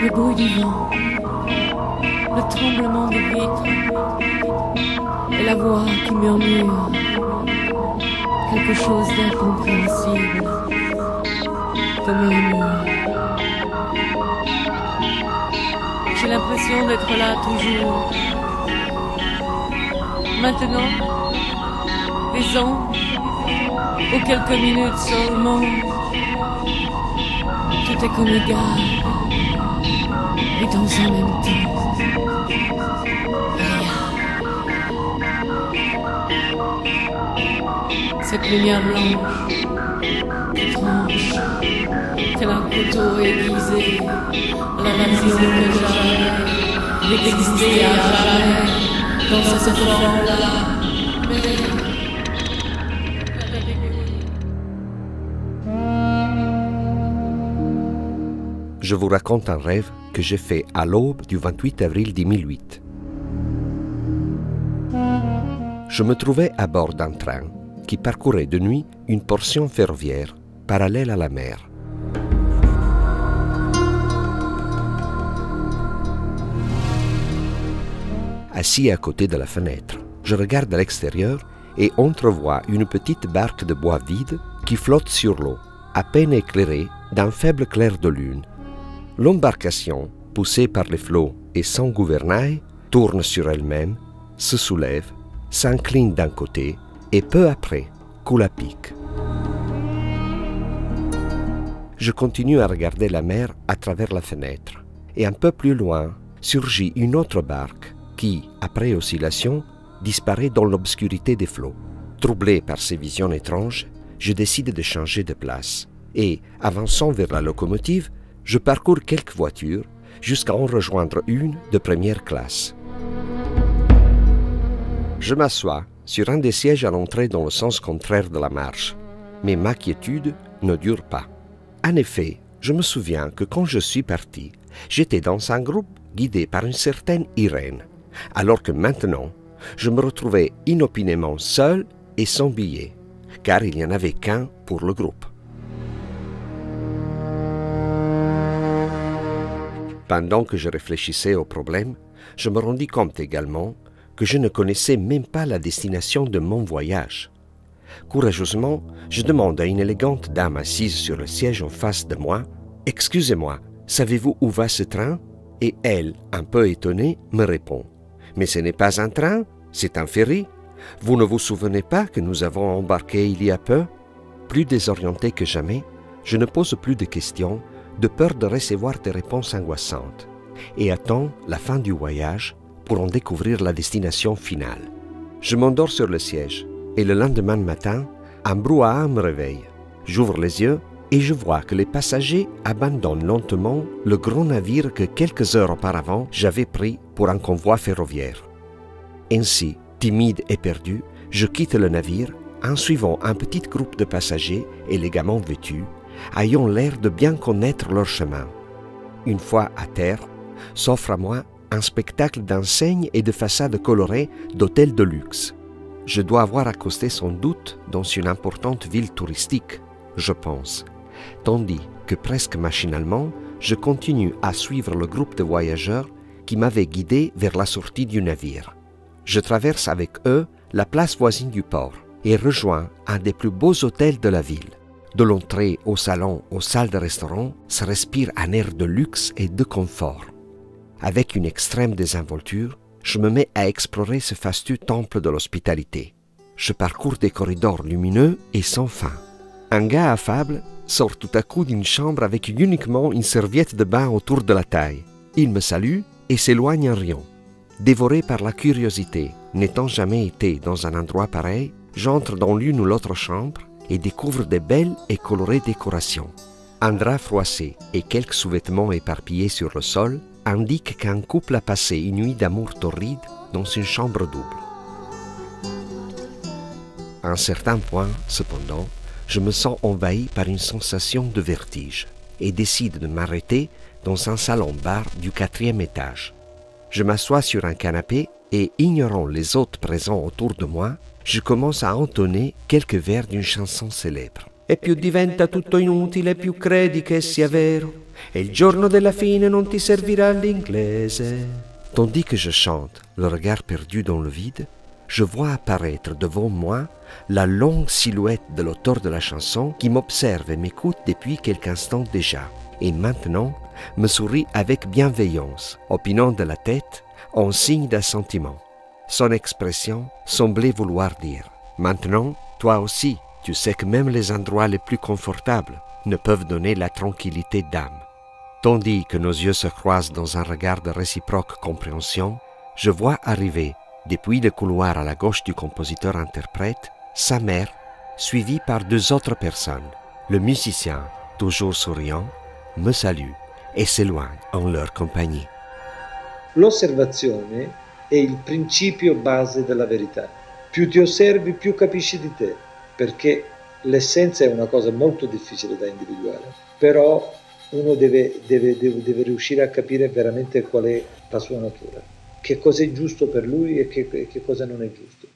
Le bruit du vent, le tremblement des vitres et la voix qui murmure quelque chose d'incompréhensible, comme l'amour. J'ai l'impression d'être là toujours. Maintenant, les ans, ou quelques minutes seulement, tout est comme égal, et dans un même temps, rien. Cette lumière blanche qui tranche, tel un couteau aiguisé, la vision que j'avais d'exister à jamais dans cette forme-là. Je vous raconte un rêve que j'ai fait à l'aube du 28 avril 2008. Je me trouvais à bord d'un train qui parcourait de nuit une portion ferroviaire parallèle à la mer. Assis à côté de la fenêtre, je regarde à l'extérieur et entrevois une petite barque de bois vide qui flotte sur l'eau, à peine éclairée d'un faible clair de lune. L'embarcation, poussée par les flots et sans gouvernail, tourne sur elle-même, se soulève, s'incline d'un côté et peu après coule à pic. Je continue à regarder la mer à travers la fenêtre et un peu plus loin surgit une autre barque qui, après oscillation, disparaît dans l'obscurité des flots. Troublé par ces visions étranges, je décide de changer de place et, avançant vers la locomotive, je parcours quelques voitures jusqu'à en rejoindre une de première classe. Je m'assois sur un des sièges à l'entrée dans le sens contraire de la marche, mais ma quiétude ne dure pas. En effet, je me souviens que quand je suis parti, j'étais dans un groupe guidé par une certaine Irène, alors que maintenant, je me retrouvais inopinément seul et sans billet, car il n'y en avait qu'un pour le groupe. Pendant que je réfléchissais au problème, je me rendis compte également que je ne connaissais même pas la destination de mon voyage. Courageusement, je demande à une élégante dame assise sur le siège en face de moi « Excusez-moi, savez-vous où va ce train ?» Et elle, un peu étonnée, me répond « Mais ce n'est pas un train, c'est un ferry. Vous ne vous souvenez pas que nous avons embarqué il y a peu ?» Plus désorienté que jamais, je ne pose plus de questions, de peur de recevoir des réponses angoissantes, et attends la fin du voyage pour en découvrir la destination finale. Je m'endors sur le siège, et le lendemain matin, un brouhaha me réveille. J'ouvre les yeux et je vois que les passagers abandonnent lentement le grand navire que quelques heures auparavant j'avais pris pour un convoi ferroviaire. Ainsi, timide et perdu, je quitte le navire en suivant un petit groupe de passagers élégamment vêtus, ayant l'air de bien connaître leur chemin. Une fois à terre, s'offre à moi un spectacle d'enseignes et de façades colorées d'hôtels de luxe. Je dois avoir accosté sans doute dans une importante ville touristique, je pense, tandis que presque machinalement, je continue à suivre le groupe de voyageurs qui m'avait guidé vers la sortie du navire. Je traverse avec eux la place voisine du port et rejoins un des plus beaux hôtels de la ville. De l'entrée au salon aux salles de restaurant se respire un air de luxe et de confort. Avec une extrême désinvolture, je me mets à explorer ce fastueux temple de l'hospitalité. Je parcours des corridors lumineux et sans fin. Un gars affable sort tout à coup d'une chambre avec uniquement une serviette de bain autour de la taille. Il me salue et s'éloigne en riant. Dévoré par la curiosité, n'étant jamais été dans un endroit pareil, j'entre dans l'une ou l'autre chambre et découvre de belles et colorées décorations. Un drap froissé et quelques sous-vêtements éparpillés sur le sol indiquent qu'un couple a passé une nuit d'amour torride dans une chambre double. À un certain point, cependant, je me sens envahi par une sensation de vertige et décide de m'arrêter dans un salon-bar du 4e étage. Je m'assois sur un canapé et, ignorant les hôtes présents autour de moi, je commence à entonner quelques vers d'une chanson célèbre. «È più diventa tutto inutile, più credi che sia vero, E il giorno della fine non ti servirà l'inglese. Tandis que je chante, le regard perdu dans le vide, je vois apparaître devant moi la longue silhouette de l'auteur de la chanson qui m'observe et m'écoute depuis quelques instants déjà. Et maintenant, me sourit avec bienveillance, opinant de la tête en signe d'assentiment. Son expression semblait vouloir dire « Maintenant, toi aussi, tu sais que même les endroits les plus confortables ne peuvent donner la tranquillité d'âme. » Tandis que nos yeux se croisent dans un regard de réciproque compréhension, je vois arriver, depuis le couloir à la gauche du compositeur-interprète, sa mère, suivie par deux autres personnes. Le musicien, toujours souriant, me salue e s'éloigne en leur compagnie. L'osservazione è il principio base della verità. Più ti osservi, più capisci di te, perché l'essenza è una cosa molto difficile da individuare, però uno deve riuscire a capire veramente qual è la sua natura, che cosa è giusto per lui e che cosa non è giusto.